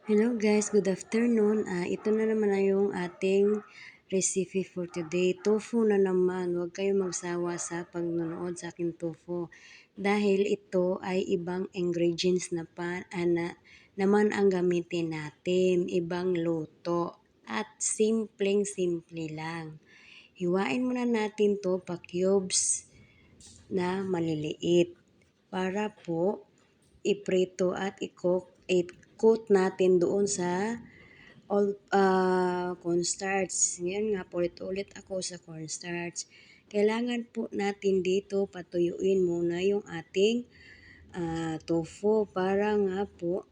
Hello guys, good afternoon. Ito na naman na yung ating recipe for today. Tofu na naman. Huwag kayong magsawa sa pagnunood sa aking tofu. Dahil ito ay ibang ingredients naman ang gamitin natin. Ibang luto. At simpleng-simple lang. Hiwain muna natin to pa cubes na maliliit. Para po iprito at i-coat natin doon sa cornstarch. Ngayon nga, ulit-ulit ako sa cornstarch. Kailangan po natin dito patuyuin muna yung ating tofu para nga po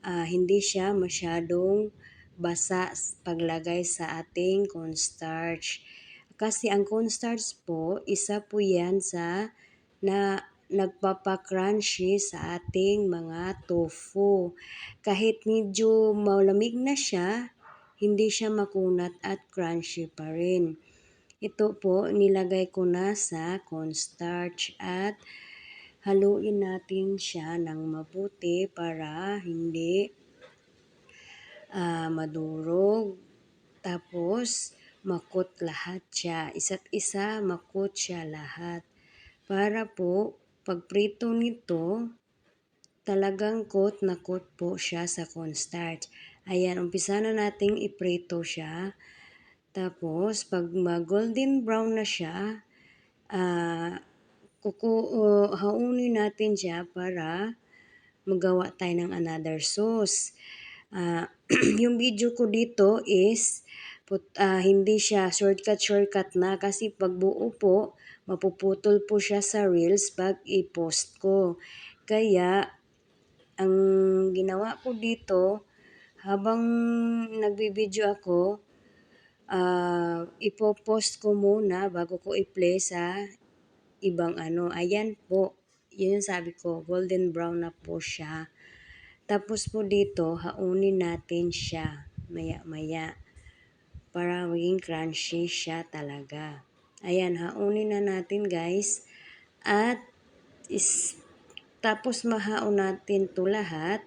hindi siya masyadong basa paglagay sa ating cornstarch. Kasi ang cornstarch po, isa po yan sa na nagpapa-crunchy sa ating mga tofu. Kahit medyo malamig na siya, hindi siya makunat at crunchy pa rin. Ito po, nilagay ko na sa cornstarch at haluin natin siya ng mabuti para hindi madurog. Tapos, makot lahat siya. Isa't isa, makot siya lahat. Para po, pagprito nito, talagang coat na coat po siya sa cornstarch. Ayan, umpisa na nating iprito siya. Tapos, pag golden brown na siya, haunin natin siya para magawa tayo ng another sauce. Yung video ko dito is hindi siya shortcut na kasi pag buo po, mapuputol po siya sa reels pag i-post ko. Kaya, ang ginawa ko dito, habang nagbibideo ako, ipopost ko muna bago ko i-play sa ibang ano. Ayan po, yun yung sabi ko, golden brown na po siya. Tapos po dito, haunin natin siya maya-maya para maging crunchy siya talaga. Ayan, haunin na natin guys. At tapos mahaon natin to lahat,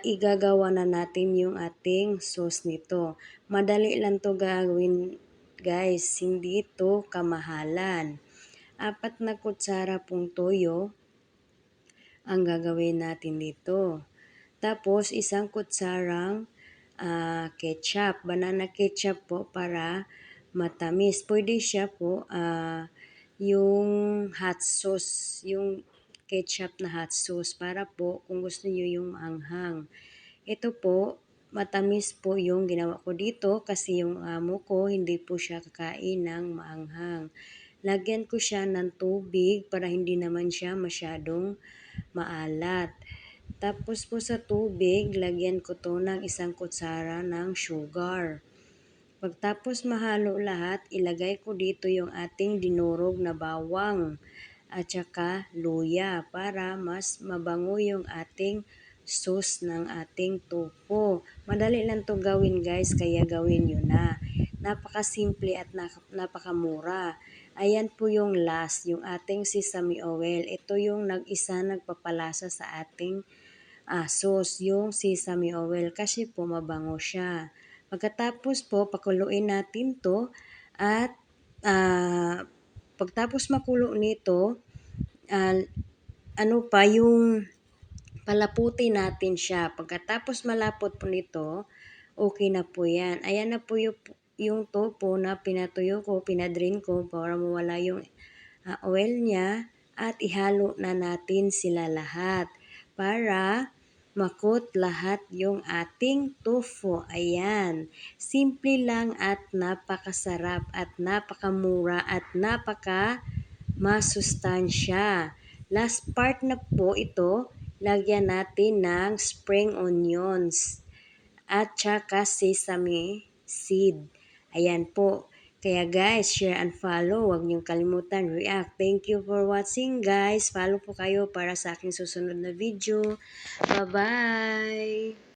igagawa na natin yung ating sauce nito. Madali lang to gawin guys, hindi to kamahalan. 4 na kutsara pong toyo ang gagawin natin dito. Tapos, 1 kutsarang ketchup, banana ketchup po para matamis. Pwede siya po yung hot sauce, yung ketchup na hot sauce para po kung gusto niyo yung maanghang. Ito po, matamis po yung ginawa ko dito kasi yung amo ko hindi po siya kakain ng maanghang. Lagyan ko siya ng tubig para hindi naman siya masyadong maalat. Tapos po sa tubig, lagyan ko to ng 1 kutsara ng sugar. Pagtapos mahalo lahat, ilagay ko dito yung ating dinurog na bawang at saka luya para mas mabango yung ating sauce ng ating tofu. Madali lang to gawin guys, kaya gawin nyo na. Napakasimple at napakamura. Ayan po yung last, yung ating sesame oil. Ito yung nagpapalasa sa ating sauce, yung sesame oil kasi po mabango siya. Pagkatapos po, pakuluin natin to at pagtapos makulo nito, yung palaputin natin siya. Pagkatapos malapot po nito, okay na po yan. Ayan na po yung tofu na pinatuyo ko, pinadrain ko para mawala yung oil niya at ihalo na natin sila lahat para makot lahat yung ating tofu. Ayan. Simple lang at napakasarap at napakamura at masustansya. Last part na po ito, lagyan natin ng spring onions at saka sesame seed. Ayan po. Kaya guys, share and follow. Huwag niyong kalimutan react. Thank you for watching guys. Follow po kayo para sa aking susunod na video. Bye-bye!